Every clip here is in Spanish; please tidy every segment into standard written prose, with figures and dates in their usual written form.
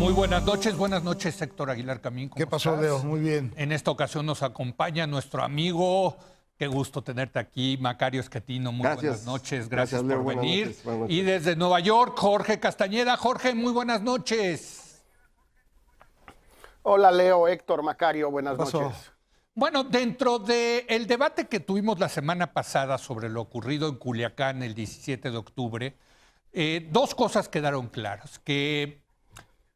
Muy buenas noches, Héctor Aguilar Camín. ¿Qué pasó, estás? Leo? Muy bien. En esta ocasión nos acompaña nuestro amigo, qué gusto tenerte aquí, Macario Esquetino. Muy buenas noches, gracias Leo. por venir. Buenas noches. Y desde Nueva York, Jorge Castañeda. Jorge, muy buenas noches. Hola, Leo, Héctor, Macario, buenas noches. Bueno, dentro del debate que tuvimos la semana pasada sobre lo ocurrido en Culiacán el 17 de octubre, dos cosas quedaron claras, que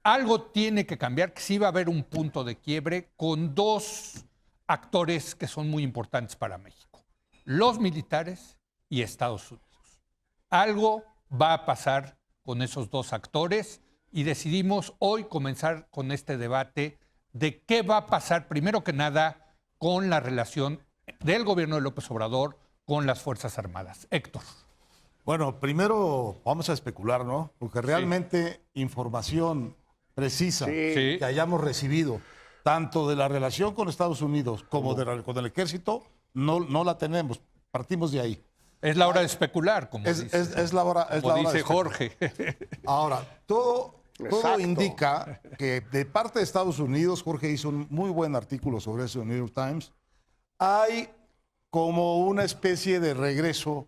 algo tiene que cambiar, que sí va a haber un punto de quiebre con dos actores que son muy importantes para México, los militares y Estados Unidos. Algo va a pasar con esos dos actores y decidimos hoy comenzar con este debate de qué va a pasar, primero que nada, con la relación del gobierno de López Obrador con las Fuerzas Armadas. Héctor. Bueno, primero vamos a especular, ¿no? Porque realmente información precisa que hayamos recibido, tanto de la relación con Estados Unidos como con el ejército, no la tenemos. Partimos de ahí. Es la hora de especular, como dice Jorge. Ahora, todo indica que de parte de Estados Unidos, Jorge hizo un muy buen artículo sobre eso en New York Times, hay como una especie de regreso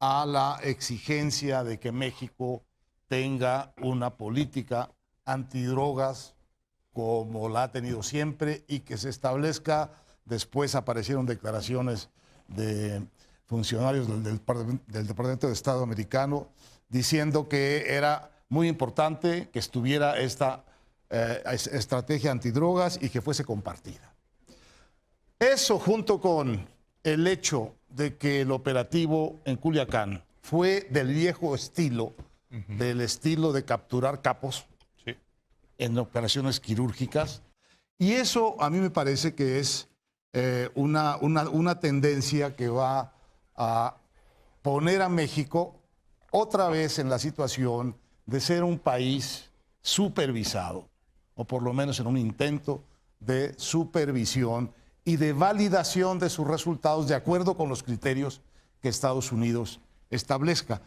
a la exigencia de que México tenga una política antidrogas como la ha tenido siempre y que se establezca. Después aparecieron declaraciones de funcionarios del Departamento de Estado americano diciendo que era muy importante que estuviera esta estrategia antidrogas y que fuese compartida. Eso, junto con el hecho de que el operativo en Culiacán fue del viejo estilo, del estilo de capturar capos en operaciones quirúrgicas, y eso a mí me parece que es una tendencia que va a poner a México otra vez en la situación de ser un país supervisado, o por lo menos en un intento de supervisión y de validación de sus resultados de acuerdo con los criterios que Estados Unidos establezca.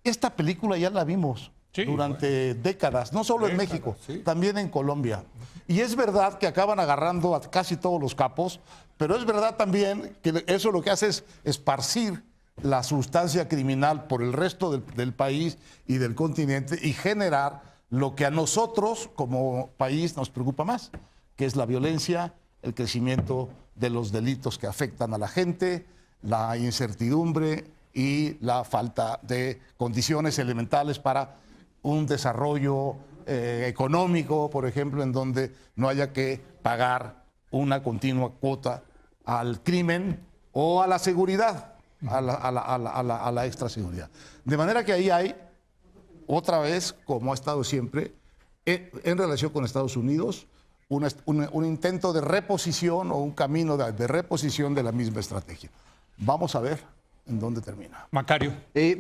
Esta película ya la vimos durante décadas, no solo en México, también en Colombia. Y es verdad que acaban agarrando a casi todos los capos, pero es verdad también que eso lo que hace es esparcir la sustancia criminal por el resto del país y del continente y generar lo que a nosotros como país nos preocupa más, que es la violencia, el crecimiento de los delitos que afectan a la gente, la incertidumbre y la falta de condiciones elementales para un desarrollo económico, por ejemplo, en donde no haya que pagar una continua cuota al crimen o a la seguridad, a la extraseguridad. De manera que ahí hay, otra vez, como ha estado siempre, en relación con Estados Unidos, un intento de reposición o un camino de reposición de la misma estrategia. Vamos a ver en dónde termina. Macario.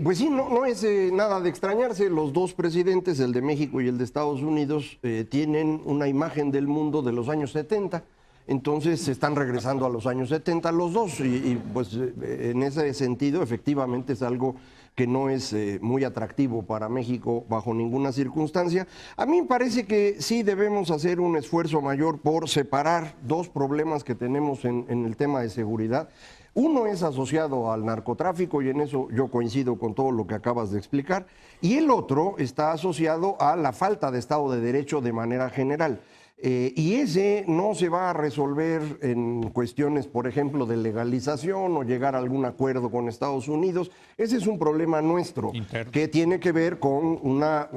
Pues sí, no es nada de extrañarse. Los dos presidentes, el de México y el de Estados Unidos, tienen una imagen del mundo de los años 70. Entonces se están regresando a los años 70 los dos y pues en ese sentido efectivamente es algo que no es muy atractivo para México bajo ninguna circunstancia. A mí me parece que sí debemos hacer un esfuerzo mayor por separar dos problemas que tenemos en el tema de seguridad. Uno es asociado al narcotráfico y en eso yo coincido con todo lo que acabas de explicar, y el otro está asociado a la falta de Estado de Derecho de manera general. Y ese no se va a resolver en cuestiones, por ejemplo, de legalización o llegar a algún acuerdo con Estados Unidos. Ese es un problema nuestro interno, que tiene que ver con una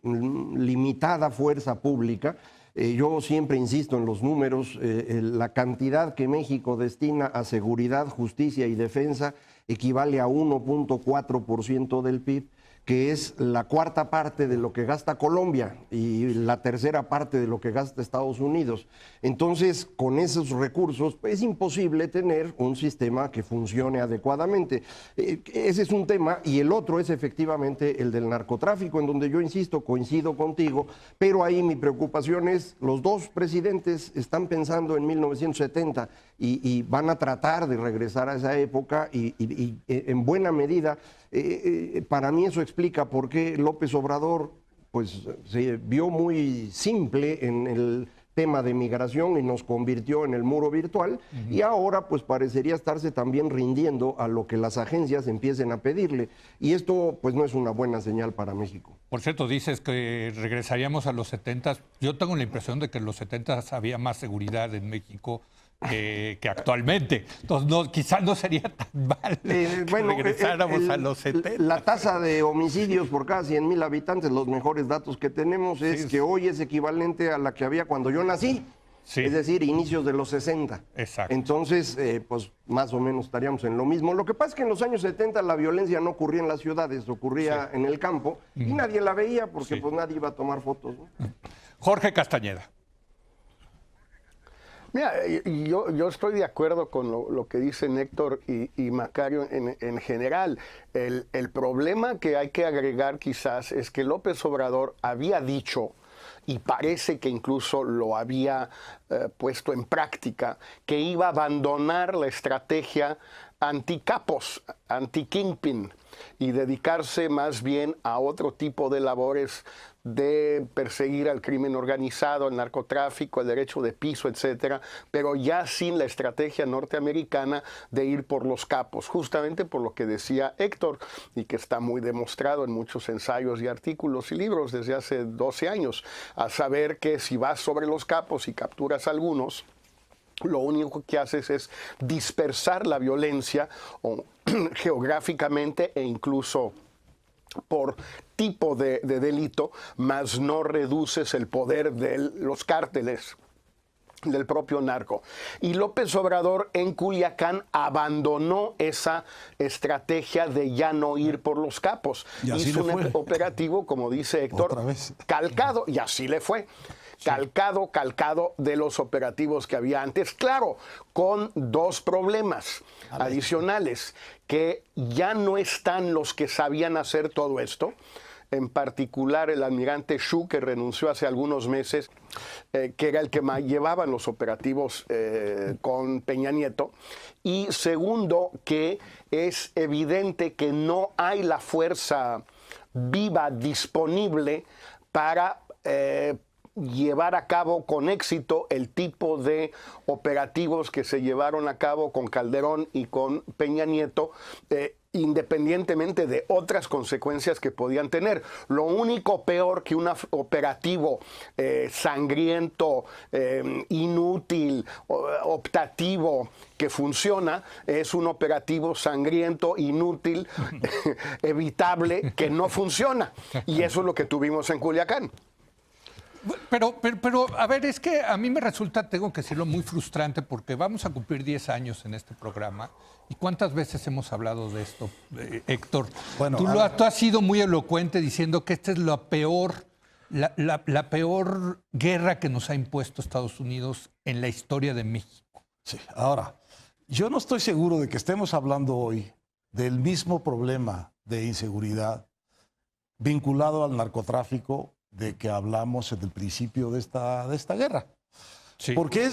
limitada fuerza pública. Yo siempre insisto en los números, la cantidad que México destina a seguridad, justicia y defensa equivale a 1.4% del PIB, que es la cuarta parte de lo que gasta Colombia y la tercera parte de lo que gasta Estados Unidos. Entonces, con esos recursos, pues, es imposible tener un sistema que funcione adecuadamente. Ese es un tema, y el otro es efectivamente el del narcotráfico, en donde yo insisto, coincido contigo, pero ahí mi preocupación es, los dos presidentes están pensando en 1970 y van a tratar de regresar a esa época y en buena medida, para mí eso explica por qué López Obrador pues se vio muy simple en el tema de migración y nos convirtió en el muro virtual, y ahora pues parecería estarse también rindiendo a lo que las agencias empiecen a pedirle, y esto pues no es una buena señal para México. Por cierto, dices que regresaríamos a los 70. Yo tengo la impresión de que en los 70 había más seguridad en México que actualmente. Entonces, quizás no sería tan mal que regresáramos a los 70. La tasa de homicidios por cada 100,000 habitantes, los mejores datos que tenemos es que hoy es equivalente a la que había cuando yo nací. Sí. Es decir, inicios de los 60. Exacto. Entonces, pues más o menos estaríamos en lo mismo. Lo que pasa es que en los años 70 la violencia no ocurría en las ciudades, ocurría en el campo, y nadie la veía porque pues nadie iba a tomar fotos, ¿no? Jorge Castañeda. Mira, yo estoy de acuerdo con lo que dicen Héctor y Macario en general. El problema que hay que agregar quizás es que López Obrador había dicho, y parece que incluso lo había puesto en práctica, que iba a abandonar la estrategia anti-capos, anti-kingpin, y dedicarse más bien a otro tipo de labores de perseguir al crimen organizado, el narcotráfico, el derecho de piso, etcétera, pero ya sin la estrategia norteamericana de ir por los capos, justamente por lo que decía Héctor, y que está muy demostrado en muchos ensayos y artículos y libros desde hace 12 años, a saber que si vas sobre los capos y capturas a algunos, lo único que haces es dispersar la violencia geográficamente e incluso por tipo de delito, mas no reduces el poder de los cárteles, del propio narco. Y López Obrador en Culiacán abandonó esa estrategia de ya no ir por los capos. Hizo un operativo, como dice Héctor, calcado, y así le fue. Calcado de los operativos que había antes, claro, con dos problemas adicionales, que ya no están los que sabían hacer todo esto, en particular el almirante Xu, que renunció hace algunos meses, que era el que llevaba los operativos con Peña Nieto, y segundo, que es evidente que no hay la fuerza viva disponible para llevar a cabo con éxito el tipo de operativos que se llevaron a cabo con Calderón y con Peña Nieto, independientemente de otras consecuencias que podían tener. Lo único peor que un operativo sangriento, inútil, optativo, que funciona, es un operativo sangriento, inútil, evitable, que no funciona. Y eso es lo que tuvimos en Culiacán. Pero, a ver, es que a mí me resulta, tengo que decirlo, muy frustrante porque vamos a cumplir 10 años en este programa. ¿Y cuántas veces hemos hablado de esto, Héctor? Bueno, tú has sido muy elocuente diciendo que esta es la peor guerra que nos ha impuesto Estados Unidos en la historia de México. Sí, ahora, yo no estoy seguro de que estemos hablando hoy del mismo problema de inseguridad vinculado al narcotráfico de que hablamos en el principio de esta guerra. Sí. Porque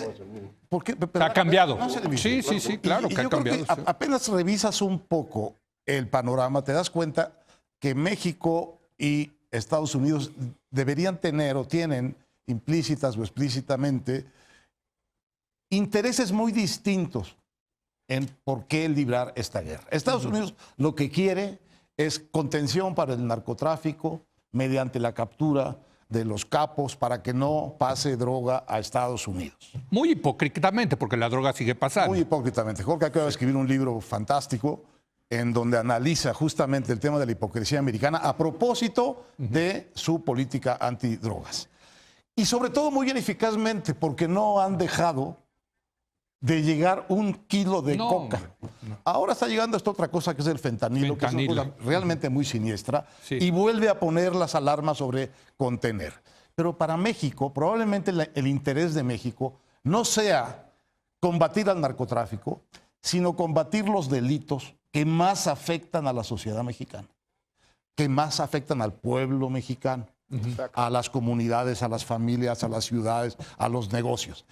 ha cambiado. No sí, claro que ha cambiado. Que apenas revisas un poco el panorama, te das cuenta que México y Estados Unidos deberían tener o tienen implícitas o explícitamente intereses muy distintos en por qué librar esta guerra. Estados Unidos lo que quiere es contención para el narcotráfico, mediante la captura de los capos para que no pase droga a Estados Unidos. Muy hipócritamente, porque la droga sigue pasando. Muy hipócritamente. Jorge acaba de escribir un libro fantástico en donde analiza justamente el tema de la hipocresía americana a propósito de su política antidrogas. Y sobre todo muy eficazmente porque no han dejado de llegar 1 kilo de coca. No. Ahora está llegando esta otra cosa que es el fentanilo, que es una cosa realmente muy siniestra, y vuelve a poner las alarmas sobre contener. Pero para México, probablemente el interés de México no sea combatir al narcotráfico, sino combatir los delitos que más afectan a la sociedad mexicana, que más afectan al pueblo mexicano, a las comunidades, a las familias, a las ciudades, a los negocios.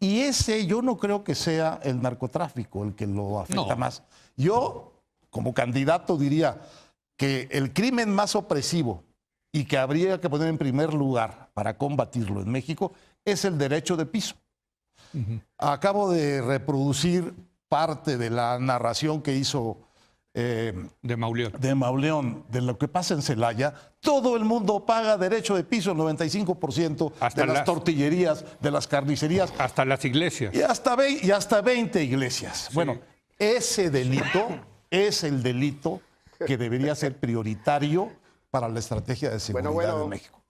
Y ese yo no creo que sea el narcotráfico el que lo afecta más. Yo, como candidato, diría que el crimen más opresivo y que habría que poner en primer lugar para combatirlo en México es el derecho de piso. Acabo de reproducir parte de la narración que hizo de Mauleón. De Mauleón, de lo que pasa en Celaya. Todo el mundo paga derecho de piso, el 95% Hasta de las tortillerías, de las carnicerías. Hasta las iglesias. Y hasta 20 iglesias. Sí. Bueno, ese delito es el delito que debería ser prioritario para la estrategia de seguridad de México.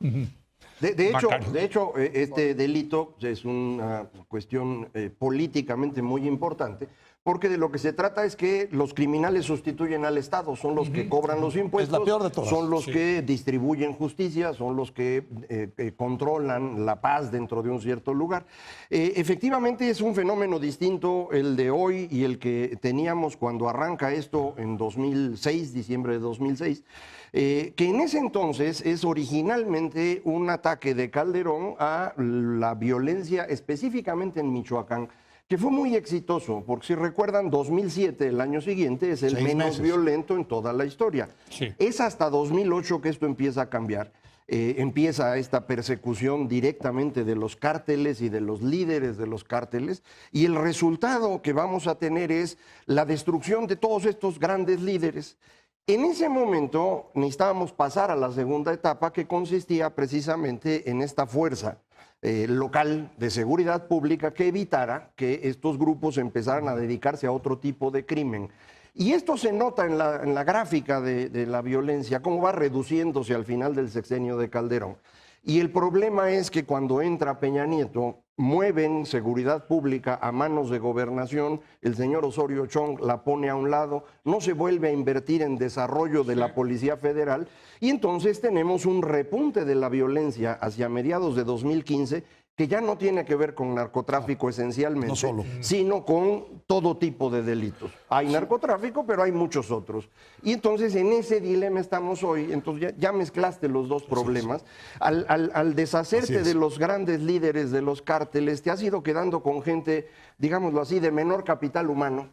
De hecho, este delito es una cuestión políticamente muy importante, porque de lo que se trata es que los criminales sustituyen al Estado, son los que cobran los impuestos, es la peor de todas. Son los que distribuyen justicia, son los que controlan la paz dentro de un cierto lugar. Efectivamente es un fenómeno distinto el de hoy y el que teníamos cuando arranca esto en 2006, diciembre de 2006, que en ese entonces es originalmente un ataque de Calderón a la violencia específicamente en Michoacán, que fue muy exitoso, porque si recuerdan, 2007, el año siguiente, es el menos violento en toda la historia. Sí. Es hasta 2008 que esto empieza a cambiar. Empieza esta persecución directamente de los cárteles y de los líderes de los cárteles, y el resultado que vamos a tener es la destrucción de todos estos grandes líderes. En ese momento necesitábamos pasar a la segunda etapa, que consistía precisamente en esta fuerza local de seguridad pública que evitara que estos grupos empezaran a dedicarse a otro tipo de crimen. Y esto se nota en la gráfica de la violencia, cómo va reduciéndose al final del sexenio de Calderón. Y el problema es que cuando entra Peña Nieto, mueven seguridad pública a manos de gobernación, el señor Osorio Chong la pone a un lado, no se vuelve a invertir en desarrollo de la Policía Federal, y entonces tenemos un repunte de la violencia hacia mediados de 2015, que ya no tiene que ver con narcotráfico esencialmente, sino con todo tipo de delitos. Hay narcotráfico, pero hay muchos otros. Y entonces en ese dilema estamos hoy. Entonces ya mezclaste los dos problemas. Al deshacerte de los grandes líderes de los cárteles, te has ido quedando con gente, digámoslo así, de menor capital humano,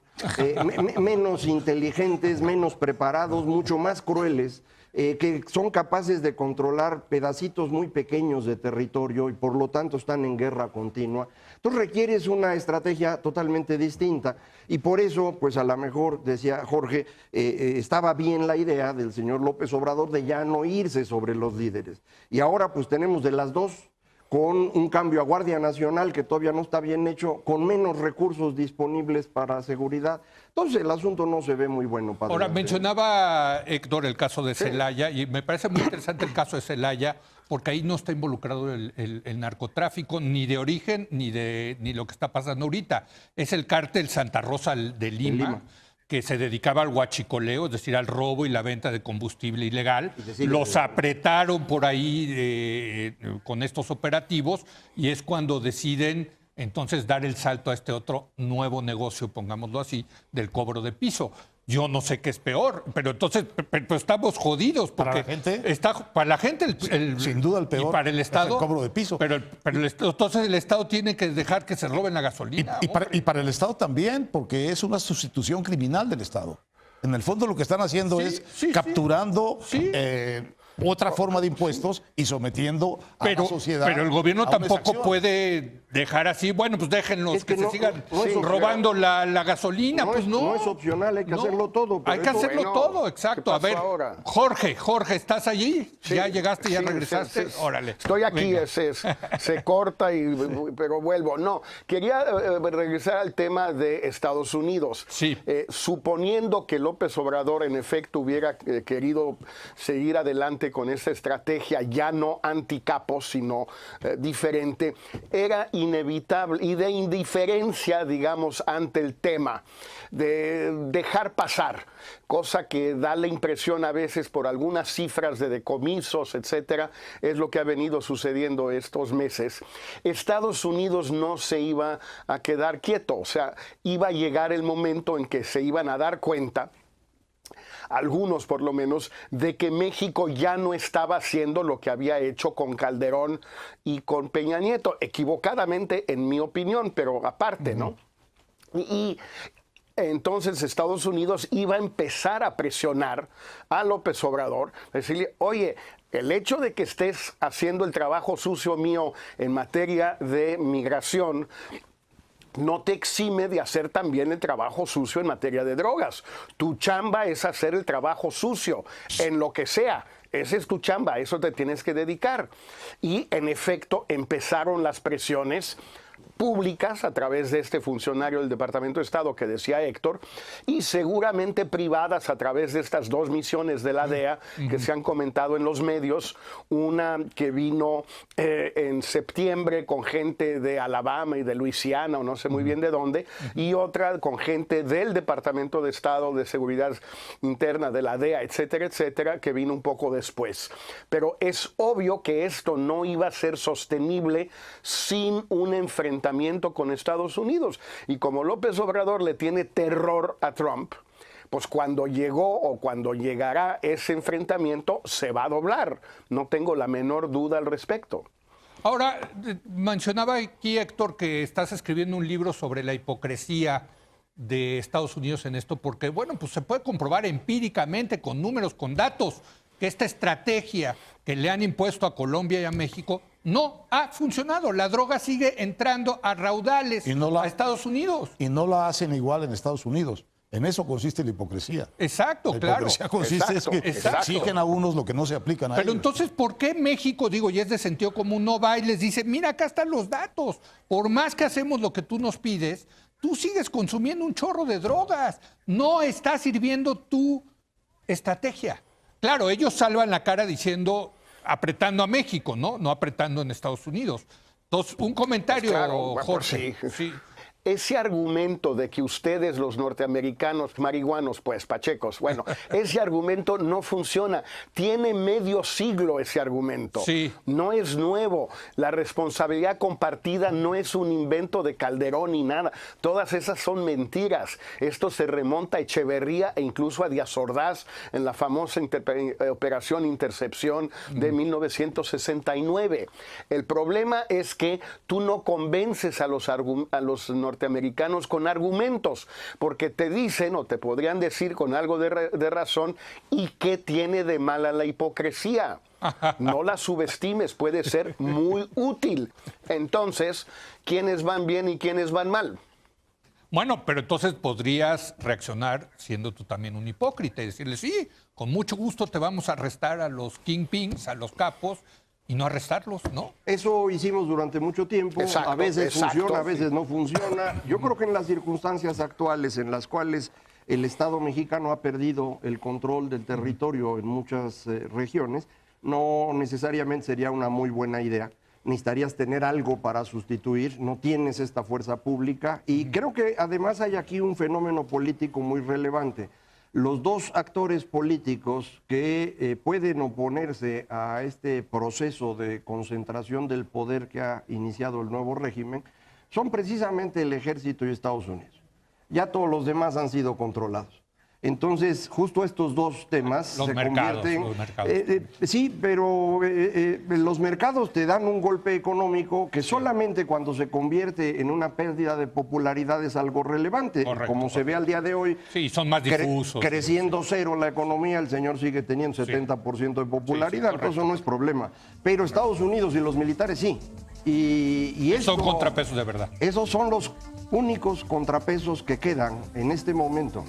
menos inteligentes, menos preparados, mucho más crueles, que son capaces de controlar pedacitos muy pequeños de territorio y por lo tanto están en guerra continua. Entonces requieres una estrategia totalmente distinta y por eso, pues a lo mejor, decía Jorge, estaba bien la idea del señor López Obrador de ya no irse sobre los líderes. Y ahora pues tenemos de las dos, con un cambio a Guardia Nacional que todavía no está bien hecho, con menos recursos disponibles para seguridad. Entonces el asunto no se ve muy bueno. Para ahora, mencionaba Héctor el caso de Celaya, y me parece muy interesante el caso de Celaya, porque ahí no está involucrado el narcotráfico, ni de origen, ni lo que está pasando ahorita. Es el cártel Santa Rosa de Lima, que se dedicaba al huachicoleo, es decir, al robo y la venta de combustible ilegal. Los apretaron por ahí con estos operativos y es cuando deciden entonces dar el salto a este otro nuevo negocio, pongámoslo así, del cobro de piso. Yo no sé qué es peor, pero entonces pero estamos jodidos. Porque para la gente sin duda el peor y para el Estado, es el cobro de piso. Pero entonces el Estado tiene que dejar que se roben la gasolina. Y para el Estado también, porque es una sustitución criminal del Estado. En el fondo lo que están haciendo es capturando otra forma de impuestos y sometiendo a la sociedad. Pero el gobierno tampoco puede dejar así, bueno, pues déjenlos que se sigan robando la gasolina. No es opcional, hay que hacerlo todo. Hay que hacerlo todo, exacto. A ver, ahora? Jorge, ¿estás allí? Sí, ya llegaste, ya regresaste. Órale. Estoy aquí, se corta, pero vuelvo. No, quería regresar al tema de Estados Unidos. Sí. Suponiendo que López Obrador en efecto hubiera querido seguir adelante con esa estrategia ya no anticapos, sino diferente, era inevitable y de indiferencia, digamos, ante el tema, de dejar pasar, cosa que da la impresión a veces por algunas cifras de decomisos, etcétera, es lo que ha venido sucediendo estos meses. Estados Unidos no se iba a quedar quieto, o sea, iba a llegar el momento en que se iban a dar cuenta, algunos por lo menos, de que México ya no estaba haciendo lo que había hecho con Calderón y con Peña Nieto, equivocadamente en mi opinión, pero aparte, ¿no? Y entonces Estados Unidos iba a empezar a presionar a López Obrador, decirle, oye, el hecho de que estés haciendo el trabajo sucio mío en materia de migración no te exime de hacer también el trabajo sucio en materia de drogas. Tu chamba es hacer el trabajo sucio en lo que sea. Esa es tu chamba, a eso te tienes que dedicar. Y en efecto empezaron las presiones públicas a través de este funcionario del Departamento de Estado que decía Héctor, y seguramente privadas a través de estas dos misiones de la DEA que se han comentado en los medios, una que vino en septiembre con gente de Alabama y de Luisiana, o no sé muy bien de dónde, y otra con gente del Departamento de Estado de Seguridad Interna, de la DEA, etcétera, etcétera, que vino un poco después. Pero es obvio que esto no iba a ser sostenible sin un enfrentamiento con Estados Unidos. Y como López Obrador le tiene terror a Trump, pues cuando llegó o cuando llegará ese enfrentamiento se va a doblar. No tengo la menor duda al respecto. Ahora, mencionaba aquí, Héctor, que estás escribiendo un libro sobre la hipocresía de Estados Unidos en esto, porque, bueno, pues se puede comprobar empíricamente, con números, con datos, que esta estrategia que le han impuesto a Colombia y a México no ha funcionado. La droga sigue entrando a raudales a Estados Unidos. Y no la hacen igual en Estados Unidos. En eso consiste la hipocresía. Exacto, la claro. La hipocresía consiste es que exigen a unos lo que no se aplican a ellos. Pero entonces, ¿por qué México, digo, y es de sentido común, no va y les dice, mira, acá están los datos? Por más que hacemos lo que tú nos pides, tú sigues consumiendo un chorro de drogas. No está sirviendo tu estrategia. Claro, ellos salvan la cara diciendo, apretando a México, ¿no? No apretando en Estados Unidos. Entonces, un comentario, pues claro, Jorge. Pues sí. Ese argumento de que ustedes, los norteamericanos, marihuanos, pues, pachecos, bueno, ese argumento no funciona. Tiene medio siglo ese argumento. Sí. No es nuevo. La responsabilidad compartida no es un invento de Calderón ni nada. Todas esas son mentiras. Esto se remonta a Echeverría e incluso a Díaz Ordaz en la famosa Operación Intercepción de 1969. El problema es que tú no convences a los norteamericanos con argumentos, porque te dicen o te podrían decir con algo de razón, ¿y qué tiene de mala la hipocresía? No la subestimes, puede ser muy útil. Entonces, ¿quiénes van bien y quiénes van mal? Bueno, pero entonces podrías reaccionar siendo tú también un hipócrita y decirle, sí, con mucho gusto te vamos a arrestar a los kingpins, a los capos, y no arrestarlos, ¿no? Eso hicimos durante mucho tiempo. Exacto, a veces exacto, funciona, a veces no funciona. Yo creo que en las circunstancias actuales en las cuales el Estado mexicano ha perdido el control del territorio en muchas regiones, no necesariamente sería una muy buena idea. Necesitarías tener algo para sustituir, no tienes esta fuerza pública y creo que además hay aquí un fenómeno político muy relevante. Los dos actores políticos que pueden oponerse a este proceso de concentración del poder que ha iniciado el nuevo régimen son precisamente el Ejército y Estados Unidos. Ya todos los demás han sido controlados. Entonces, justo estos dos temas los se mercados, convierten... los mercados. Sí, pero los mercados te dan un golpe económico que solamente cuando se convierte en una pérdida de popularidad es algo relevante. Correcto, como se ve al día de hoy, sí, son más difusos. Creciendo cero la economía, el señor sigue teniendo 70% de popularidad, entonces eso no es problema. Pero Estados Unidos y los militares sí. Y son contrapesos de verdad. Esos son los únicos contrapesos que quedan en este momento.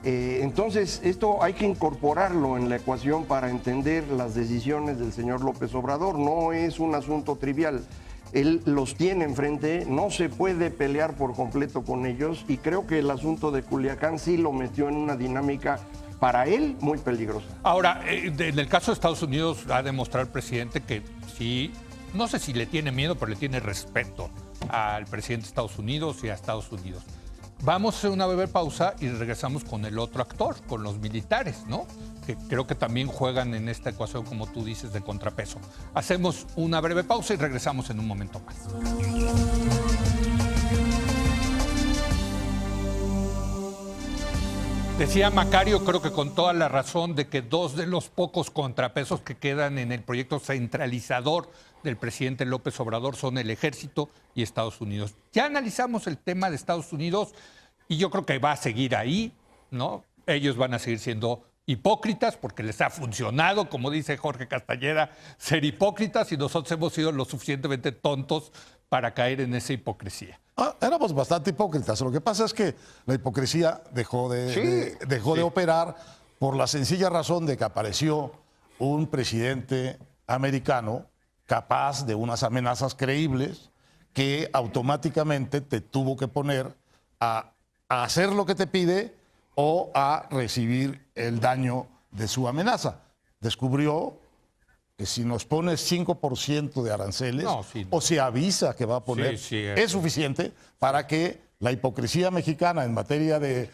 Entonces, esto hay que incorporarlo en la ecuación para entender las decisiones del señor López Obrador. No es un asunto trivial. Él los tiene enfrente, no se puede pelear por completo con ellos y creo que el asunto de Culiacán sí lo metió en una dinámica para él muy peligrosa. Ahora, en el caso de Estados Unidos ha demostrado el presidente que sí, no sé si le tiene miedo, pero le tiene respeto al presidente de Estados Unidos y a Estados Unidos. Vamos a hacer una breve pausa y regresamos con el otro actor, con los militares, ¿no? Que creo que también juegan en esta ecuación, como tú dices, de contrapeso. Hacemos una breve pausa y regresamos en un momento más. Decía Macario, creo que con toda la razón, de que dos de los pocos contrapesos que quedan en el proyecto centralizador del presidente López Obrador son el Ejército y Estados Unidos. Ya analizamos el tema de Estados Unidos y yo creo que va a seguir ahí, ¿no? Ellos van a seguir siendo hipócritas, porque les ha funcionado, como dice Jorge Castañeda, ser hipócritas, y nosotros hemos sido lo suficientemente tontos para caer en esa hipocresía. Éramos bastante hipócritas. Lo que pasa es que la hipocresía dejó de operar por la sencilla razón de que apareció un presidente americano capaz de unas amenazas creíbles que automáticamente te tuvo que poner a hacer lo que te pide o a recibir el daño de su amenaza. Descubrió que si nos pone 5% de aranceles o se avisa que va a poner, es suficiente para que la hipocresía mexicana en materia de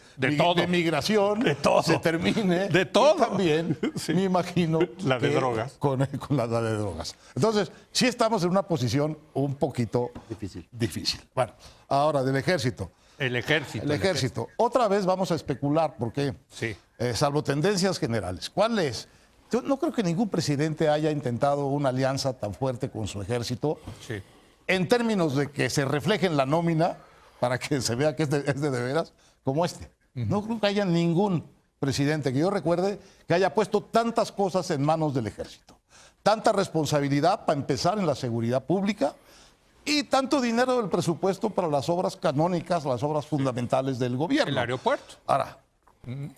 migración se termine. De todo. Y también, me imagino, la de drogas. Con la de drogas. Entonces, sí estamos en una posición un poquito difícil. Bueno, ahora del ejército. El ejército. Otra vez vamos a especular, porque salvo tendencias generales. ¿Cuál es? Yo no creo que ningún presidente haya intentado una alianza tan fuerte con su ejército en términos de que se refleje en la nómina para que se vea que es de veras, como este. No creo que haya ningún presidente que yo recuerde que haya puesto tantas cosas en manos del ejército. Tanta responsabilidad para empezar en la seguridad pública y tanto dinero del presupuesto para las obras canónicas, las obras fundamentales del gobierno. El aeropuerto. Ahora,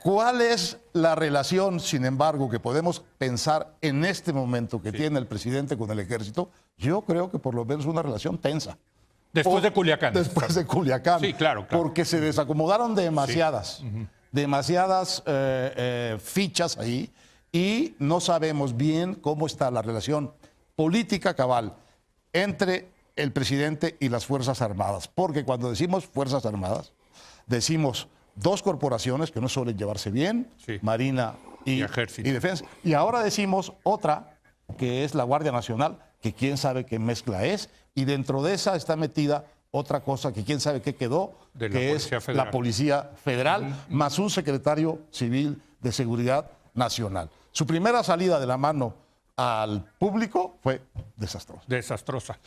¿cuál es la relación, sin embargo, que podemos pensar en este momento que tiene el presidente con el ejército? Yo creo que por lo menos una relación tensa. Después de Culiacán. Después de Culiacán. Sí, claro. Porque se desacomodaron demasiadas fichas ahí y no sabemos bien cómo está la relación política cabal entre el presidente y las Fuerzas Armadas. Porque cuando decimos Fuerzas Armadas, decimos dos corporaciones que no suelen llevarse bien, Marina y Defensa. Y ahora decimos otra, que es la Guardia Nacional, que quién sabe qué mezcla es, y dentro de esa está metida otra cosa que quién sabe qué quedó, que es la Policía Federal, más un secretario civil de Seguridad Nacional. Su primera salida de la mano al público fue desastrosa.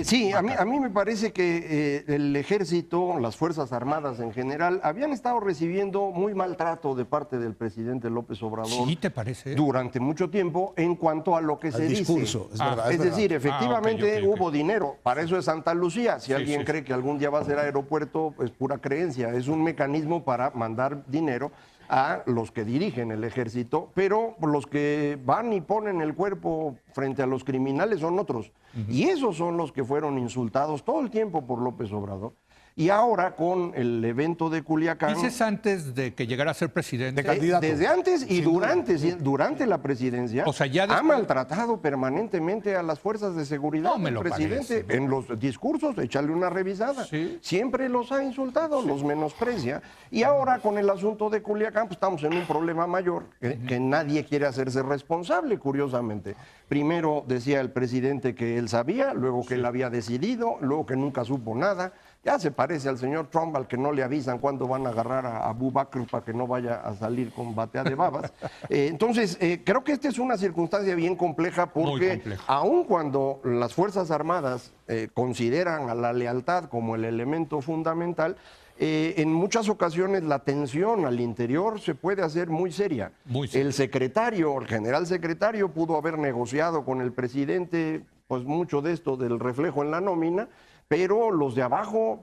Sí, a mí me parece que el ejército, las Fuerzas Armadas en general, habían estado recibiendo muy maltrato de parte del presidente López Obrador. ¿Sí te parece? Durante mucho tiempo en cuanto a lo que se discurso, dice. Es decir, efectivamente hubo dinero. Para eso es Santa Lucía. Si alguien cree que algún día va a ser aeropuerto, es pura creencia. Es un mecanismo para mandar dinero a los que dirigen el ejército, pero los que van y ponen el cuerpo frente a los criminales son otros. Y esos son los que fueron insultados todo el tiempo por López Obrador. Y ahora con el evento de Culiacán... ¿Dices antes de que llegara a ser presidente? Desde antes y durante la presidencia, o sea, ya ha maltratado permanentemente a las fuerzas de seguridad. No me lo presidente, parece. en los discursos, échale una revisada. Siempre los ha insultado, los menosprecia. Y ahora con el asunto de Culiacán, pues estamos en un problema mayor, que nadie quiere hacerse responsable, curiosamente. Primero decía el presidente que él sabía, luego que él había decidido, luego que nunca supo nada. Ya se parece al señor Trump, al que no le avisan cuándo van a agarrar a Abu Bakr para que no vaya a salir con batea de babas. Entonces, creo que esta es una circunstancia bien compleja porque aun cuando las Fuerzas Armadas consideran a la lealtad como el elemento fundamental, en muchas ocasiones la tensión al interior se puede hacer muy seria. El general secretario pudo haber negociado con el presidente pues mucho de esto del reflejo en la nómina, pero los de abajo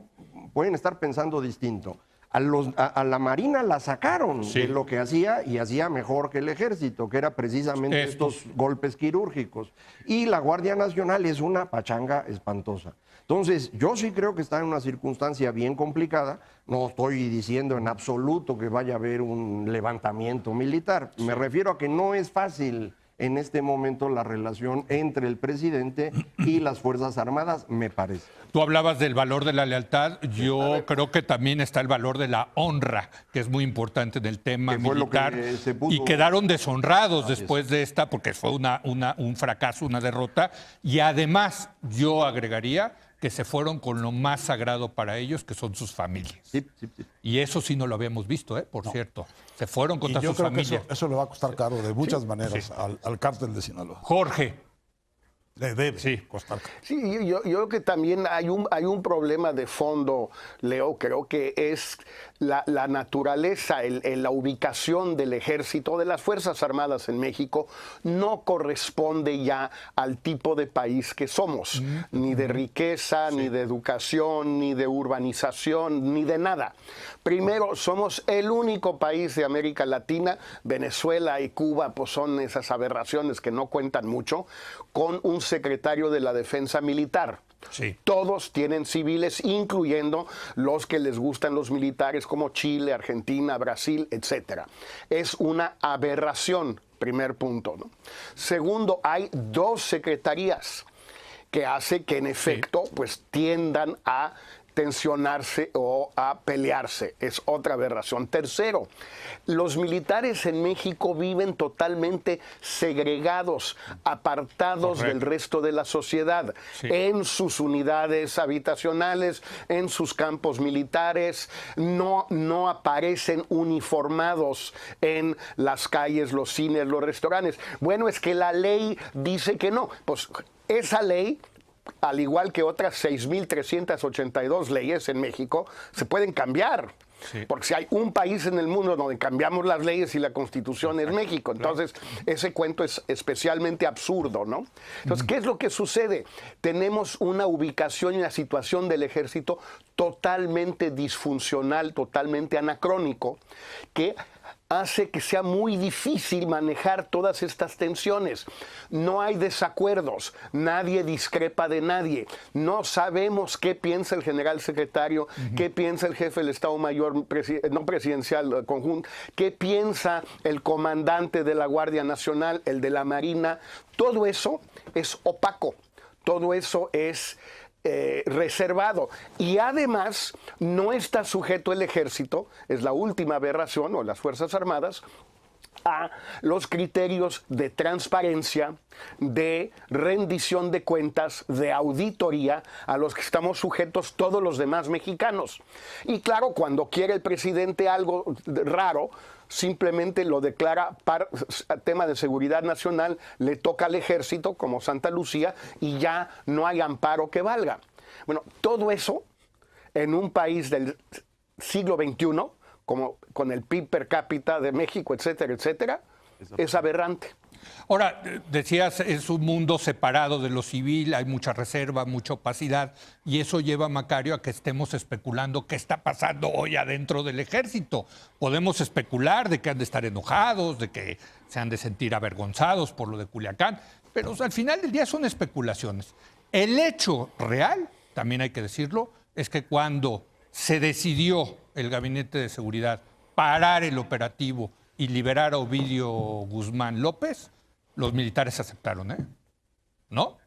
pueden estar pensando distinto. A la Marina la sacaron de lo que hacía y hacía mejor que el ejército, que era precisamente estos golpes quirúrgicos. Y la Guardia Nacional es una pachanga espantosa. Entonces, yo sí creo que está en una circunstancia bien complicada. No estoy diciendo en absoluto que vaya a haber un levantamiento militar. Me refiero a que no es fácil en este momento la relación entre el presidente y las Fuerzas Armadas, me parece. Tú hablabas del valor de la lealtad, yo creo que también está el valor de la honra, que es muy importante en el tema militar, y quedaron deshonrados después de esta, porque fue un fracaso, una derrota, y además yo agregaría que se fueron con lo más sagrado para ellos, que son sus familias. Y eso sí no lo habíamos visto, por cierto. Se fueron contra sus familias. Yo creo que eso le va a costar caro de muchas maneras al cártel de Sinaloa. Jorge. Le debe costar caro. Sí, yo creo que también hay un problema de fondo, Leo, creo que es la naturaleza, la ubicación del ejército, de las Fuerzas Armadas en México, no corresponde ya al tipo de país que somos, ni de riqueza, ni de educación, ni de urbanización, ni de nada. Primero, somos el único país de América Latina, Venezuela y Cuba pues son esas aberraciones que no cuentan mucho, con un secretario de la Defensa Militar. Sí. Todos tienen civiles, incluyendo los que les gustan los militares como Chile, Argentina, Brasil, etc. Es una aberración, primer punto, ¿no? Segundo, hay 2 secretarías que hace que en efecto pues tiendan a tensionarse o a pelearse. Es otra aberración. Tercero, los militares en México viven totalmente segregados, apartados del resto de la sociedad, en sus unidades habitacionales, en sus campos militares, no aparecen uniformados en las calles, los cines, los restaurantes. Bueno, es que la ley dice que no. Pues esa ley, al igual que otras 6.382 leyes en México, se pueden cambiar. Sí. Porque si hay un país en el mundo donde cambiamos las leyes y la Constitución es México. Entonces, ese cuento es especialmente absurdo, ¿no? Entonces, ¿qué es lo que sucede? Tenemos una ubicación y una situación del ejército totalmente disfuncional, totalmente anacrónico, que hace que sea muy difícil manejar todas estas tensiones. No hay desacuerdos, nadie discrepa de nadie, no sabemos qué piensa el general secretario, qué piensa el jefe del Estado Mayor no presidencial conjunto, qué piensa el comandante de la Guardia Nacional, el de la Marina. Todo eso es opaco, todo eso es reservado, y además no está sujeto el ejército, es la última aberración, o las Fuerzas Armadas, a los criterios de transparencia, de rendición de cuentas, de auditoría a los que estamos sujetos todos los demás mexicanos. Y claro, cuando quiere el presidente algo raro, simplemente lo declara tema de seguridad nacional, le toca al ejército como Santa Lucía y ya no hay amparo que valga. Bueno, todo eso en un país del siglo XXI, como con el PIB per cápita de México, etcétera, etcétera, es aberrante. Ahora, decías, es un mundo separado de lo civil, hay mucha reserva, mucha opacidad, y eso lleva, Macario, a que estemos especulando qué está pasando hoy adentro del ejército. Podemos especular de que han de estar enojados, de que se han de sentir avergonzados por lo de Culiacán, pero al final del día son especulaciones. El hecho real, también hay que decirlo, es que cuando se decidió el Gabinete de Seguridad parar el operativo y liberar a Ovidio Guzmán López, los militares aceptaron, ¿eh? ¿No?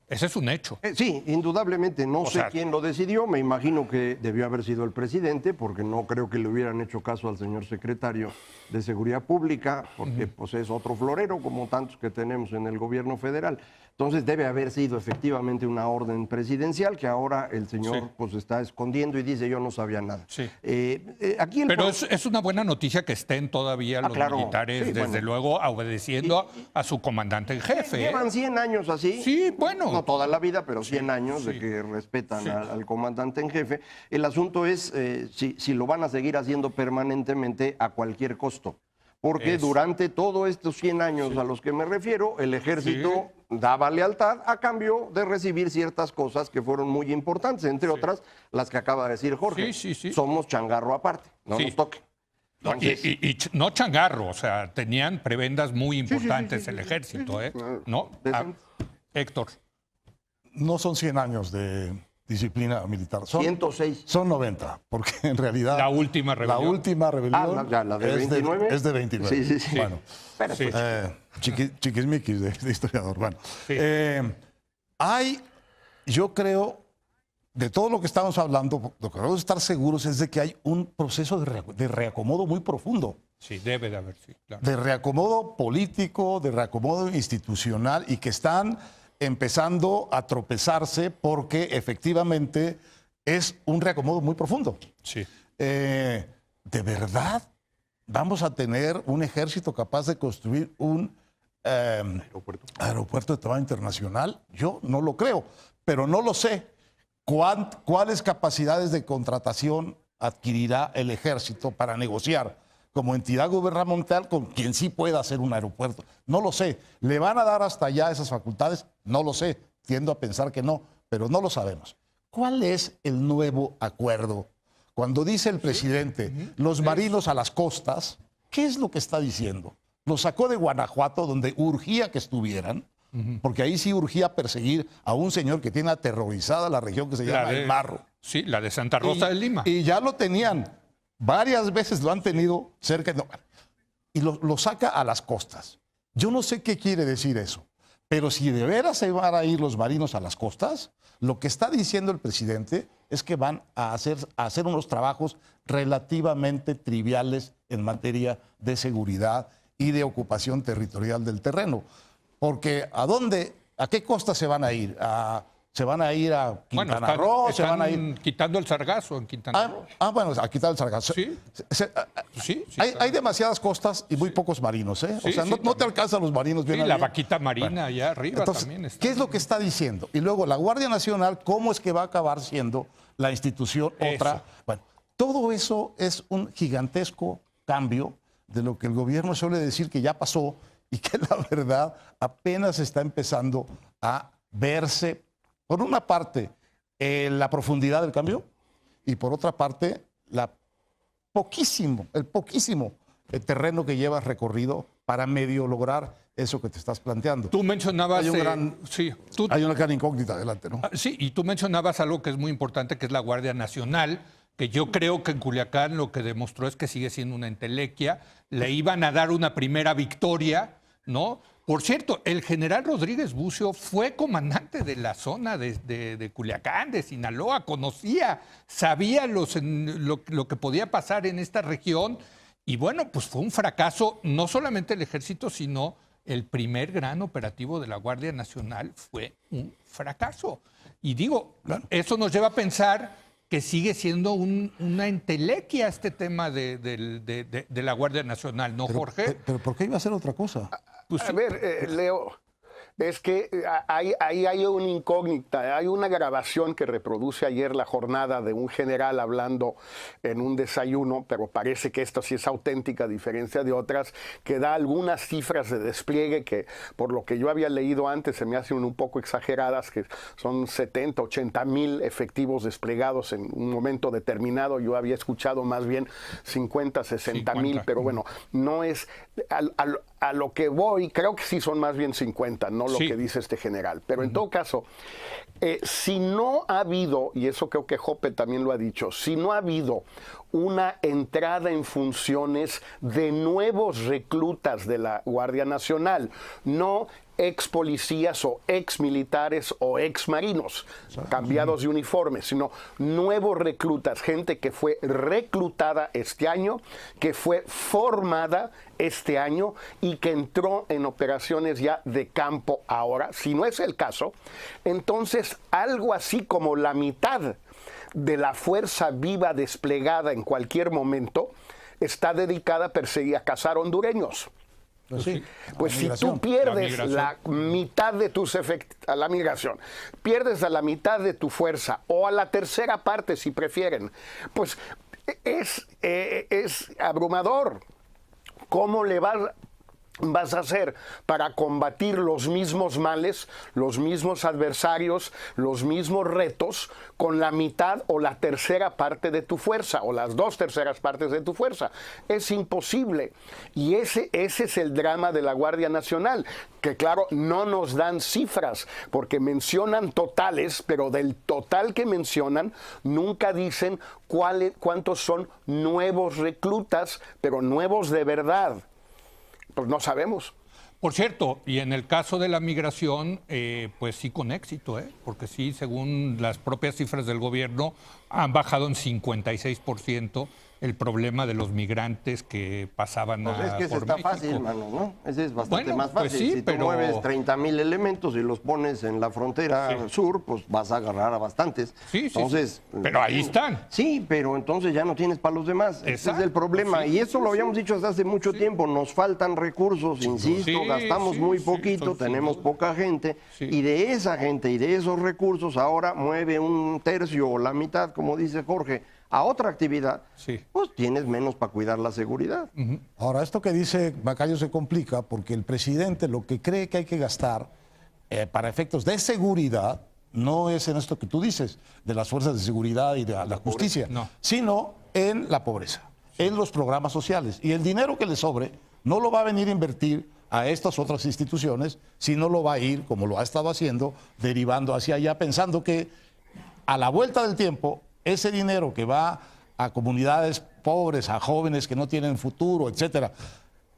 Ese es un hecho. Sí, indudablemente. No sé quién lo decidió. Me imagino que debió haber sido el presidente, porque no creo que le hubieran hecho caso al señor secretario de Seguridad Pública, porque pues es otro florero, como tantos que tenemos en el gobierno federal. Entonces debe haber sido efectivamente una orden presidencial que ahora el señor pues está escondiendo y dice yo no sabía nada. Sí. Pero es una buena noticia que estén todavía los militares, desde luego, obedeciendo a su comandante en jefe. Llevan 100 años así. Sí, bueno. No toda la vida, pero 100 años de que respetan al comandante en jefe. El asunto es si lo van a seguir haciendo permanentemente a cualquier costo. Porque durante todos estos 100 años a los que me refiero, el ejército daba lealtad a cambio de recibir ciertas cosas que fueron muy importantes, entre otras las que acaba de decir Jorge. Somos changarro aparte, no nos toque. Entonces, y no changarro, o sea, tenían prebendas muy importantes el ejército, ¿no? Héctor. No son 100 años de disciplina militar. Son 106. Son 90, porque en realidad... La última rebelión. La última rebelión la de 29. Es de 29. Sí. Bueno, chiquismiquis de historiador. Bueno, yo creo, de todo lo que estamos hablando, lo que debemos estar seguros es de que hay un proceso de reacomodo muy profundo. Sí, debe de haber, sí, claro. De reacomodo político, de reacomodo institucional, y que están empezando a tropezarse porque efectivamente es un reacomodo muy profundo. Sí. ¿De verdad vamos a tener un ejército capaz de construir un aeropuerto de tamaño internacional? Yo no lo creo, pero no lo sé. ¿Cuáles capacidades de contratación adquirirá el ejército para negociar como entidad gubernamental con quien sí pueda hacer un aeropuerto. No lo sé. ¿Le van a dar hasta allá esas facultades? No lo sé. Tiendo a pensar que no, pero no lo sabemos. ¿Cuál es el nuevo acuerdo? Cuando dice el presidente, los marinos a las costas, ¿qué es lo que está diciendo? Los sacó de Guanajuato, donde urgía que estuvieran, porque ahí sí urgía perseguir a un señor que tiene aterrorizada la región que se llama El Marro. Sí, la de Santa Rosa de Lima. Y ya lo tenían. Varias veces lo han tenido cerca. Y lo saca a las costas. Yo no sé qué quiere decir eso. Pero si de veras se van a ir los marinos a las costas, lo que está diciendo el presidente es que van a hacer unos trabajos relativamente triviales en materia de seguridad y de ocupación territorial del terreno. Porque ¿a qué costa se van a ir? ¿Se van a ir a Quintana Roo? ¿Se van a ir quitando el Sargazo en Quintana Roo? Bueno, a quitar el Sargazo. Sí. Hay demasiadas costas y muy pocos marinos, ¿eh? Sí, o sea, no te alcanzan los marinos bien. Sí, la vaquita marina allá arriba entonces, también está. ¿Qué es lo que está diciendo? Y luego la Guardia Nacional, ¿cómo es que va a acabar siendo la institución otra? Bueno, todo eso es un gigantesco cambio de lo que el gobierno suele decir que ya pasó y que la verdad apenas está empezando a verse. Por una parte, la profundidad del cambio y por otra parte, el poquísimo terreno que llevas recorrido para medio lograr eso que te estás planteando. Tú mencionabas... Hay una gran incógnita adelante, ¿no? Sí, y tú mencionabas algo que es muy importante, que es la Guardia Nacional, que yo creo que en Culiacán lo que demostró es que sigue siendo una entelequia. Le iban a dar una primera victoria, ¿no? Por cierto, el general Rodríguez Bucio fue comandante de la zona de Culiacán, de Sinaloa, sabía lo que podía pasar en esta región. Y bueno, pues fue un fracaso, no solamente el ejército, sino el primer gran operativo de la Guardia Nacional fue un fracaso. Y digo, eso nos lleva a pensar que sigue siendo una entelequia este tema de la Guardia Nacional, ¿no, Jorge? Pero ¿por qué iba a ser otra cosa? Pues, a ver, Leo, es que ahí hay una incógnita. Hay una grabación que reproduce ayer la jornada de un general hablando en un desayuno, pero parece que esta sí es auténtica a diferencia de otras, que da algunas cifras de despliegue que, por lo que yo había leído antes, se me hacen un poco exageradas, que son 70, 80 mil efectivos desplegados en un momento determinado. Yo había escuchado más bien 50, 60 mil, pero bueno, no es... A lo que voy, creo que sí son más bien 50, no lo que dice este general. Pero en todo caso, si no ha habido, y eso creo que Jope también lo ha dicho, si no ha habido una entrada en funciones de nuevos reclutas de la Guardia Nacional, no ex policías o ex militares o ex marinos cambiados de uniforme, sino nuevos reclutas, gente que fue reclutada este año, que fue formada este año y que entró en operaciones ya de campo ahora. Si no es el caso, entonces algo así como la mitad de la fuerza viva desplegada en cualquier momento está dedicada a perseguir, a cazar hondureños. Pues si tú pierdes la mitad de tus efectivos, a la migración, pierdes a la mitad de tu fuerza o a la tercera parte si prefieren, pues es abrumador. ¿Cómo le vas a hacer para combatir los mismos males, los mismos adversarios, los mismos retos con la mitad o la tercera parte de tu fuerza o las 2/3 partes de tu fuerza? Es imposible. Y ese es el drama de la Guardia Nacional, que claro, no nos dan cifras porque mencionan totales, pero del total que mencionan nunca dicen cuántos son nuevos reclutas, pero nuevos de verdad. Pues no sabemos. Por cierto, y en el caso de la migración, pues sí con éxito, porque sí, según las propias cifras del gobierno, han bajado en 56% el problema de los migrantes que pasaban pues es que ese está México. Fácil, mano, ¿no? Ese es bastante más fácil. Pues sí, si tú mueves 30,000 elementos y los pones en la frontera sur, pues vas a agarrar a bastantes. Entonces, pero ahí están. Sí, pero entonces ya no tienes para los demás. Ese es el problema. Y eso lo habíamos dicho desde hace mucho tiempo. Nos faltan recursos, insisto, gastamos muy poquito, tenemos poca gente. Y de esa gente y de esos recursos ahora mueve 1/3 o la mitad, como dice Jorge, a otra actividad, Sí. pues tienes menos para cuidar la seguridad. Ahora, esto que dice Macario se complica porque el presidente lo que cree que hay que gastar para efectos de seguridad no es en esto que tú dices, de las fuerzas de seguridad y de la justicia, No. sino en la pobreza, en los programas sociales. Y el dinero que le sobre no lo va a venir a invertir a estas otras instituciones, sino lo va a ir, como lo ha estado haciendo, derivando hacia allá, pensando que a la vuelta del tiempo, ese dinero que va a comunidades pobres, a jóvenes que no tienen futuro, etcétera,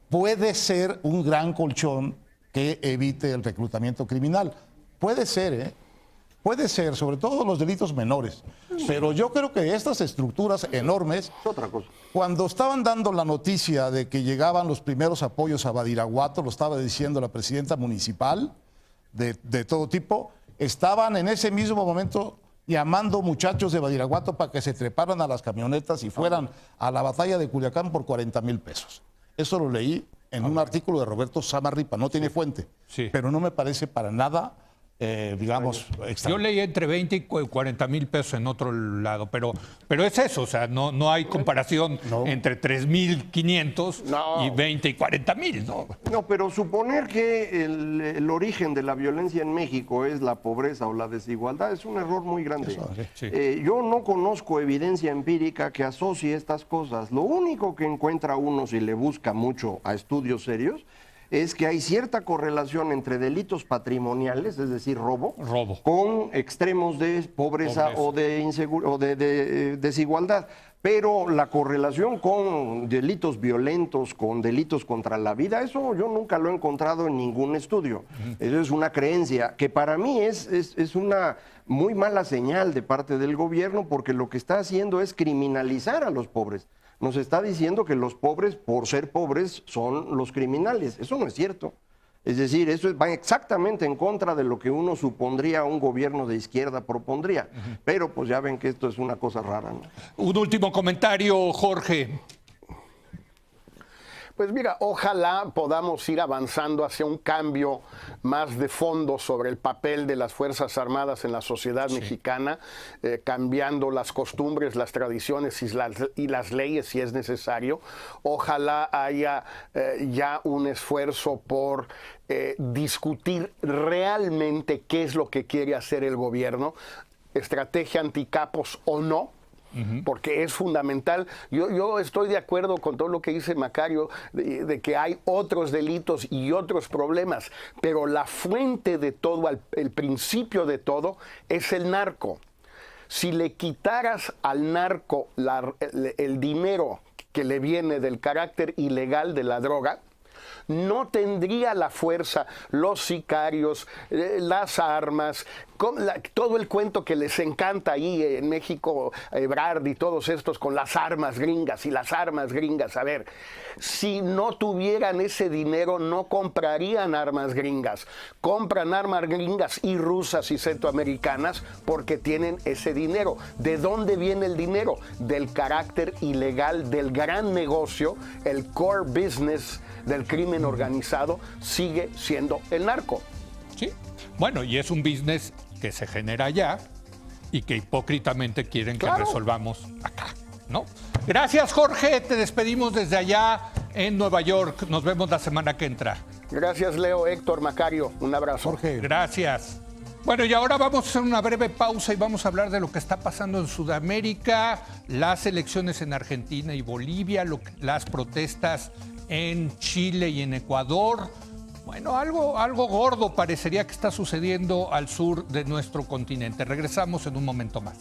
puede ser un gran colchón que evite el reclutamiento criminal. Puede ser, ¿eh? Puede ser, sobre todo los delitos menores. Pero yo creo que estas estructuras enormes, Es otra cosa. cuando estaban dando la noticia de que llegaban los primeros apoyos a Badiraguato, lo estaba diciendo la presidenta municipal de todo tipo, estaban en ese mismo momento llamando muchachos de Badiraguato para que se treparan a las camionetas y fueran a la batalla de Culiacán por 40,000 pesos. Eso lo leí en un artículo de Roberto Samarripa, no tiene fuente, Sí. pero no me parece para nada, digamos, extraño. Yo leí entre 20 y 40,000 pesos en otro lado, pero es eso, o sea, no hay comparación entre 3,500 No. y 20 y 40,000, ¿no? No, pero suponer que el origen de la violencia en México es la pobreza o la desigualdad es un error muy grande. sí. Yo no conozco evidencia empírica que asocie estas cosas. Lo único que encuentra uno si le busca mucho a estudios serios es que hay cierta correlación entre delitos patrimoniales, es decir, robo, con extremos de pobreza. o de desigualdad. Pero la correlación con delitos violentos, con delitos contra la vida, eso yo nunca lo he encontrado en ningún estudio. Eso es una creencia que para mí es una muy mala señal de parte del gobierno, porque lo que está haciendo es criminalizar a los pobres. Nos está diciendo que los pobres, por ser pobres, son los criminales. Eso no es cierto. Es decir, eso va exactamente en contra de lo que uno supondría un gobierno de izquierda propondría. Pero pues ya ven que esto es una cosa rara, ¿no? Un último comentario, Jorge. Pues mira, ojalá podamos ir avanzando hacia un cambio más de fondo sobre el papel de las Fuerzas Armadas en la sociedad mexicana, cambiando las costumbres, las tradiciones y las leyes si es necesario. Ojalá haya ya un esfuerzo por discutir realmente qué es lo que quiere hacer el gobierno, estrategia anticapos o no. Porque es fundamental. Yo estoy de acuerdo con todo lo que dice Macario de que hay otros delitos y otros problemas, pero la fuente de todo, el principio de todo, es el narco. Si le quitaras al narco el dinero que le viene del carácter ilegal de la droga, no tendría la fuerza, los sicarios, las armas, todo el cuento que les encanta ahí en México, Ebrard y todos estos con las armas gringas y las armas gringas. A ver, si no tuvieran ese dinero no comprarían armas gringas. Compran armas gringas y rusas y centroamericanas porque tienen ese dinero. ¿De dónde viene el dinero? Del carácter ilegal, del gran negocio, el core business del crimen organizado sigue siendo el narco. Sí, bueno, y es un business que se genera allá y que hipócritamente quieren que resolvamos acá, ¿no? Gracias, Jorge, te despedimos desde allá en Nueva York. Nos vemos la semana que entra. Gracias, Leo, Héctor, Macario, un abrazo. Jorge. Gracias. Bueno, y ahora vamos a hacer una breve pausa y vamos a hablar de lo que está pasando en Sudamérica, las elecciones en Argentina y Bolivia, las protestas en Chile y en Ecuador. Bueno, algo gordo parecería que está sucediendo al sur de nuestro continente. Regresamos en un momento más.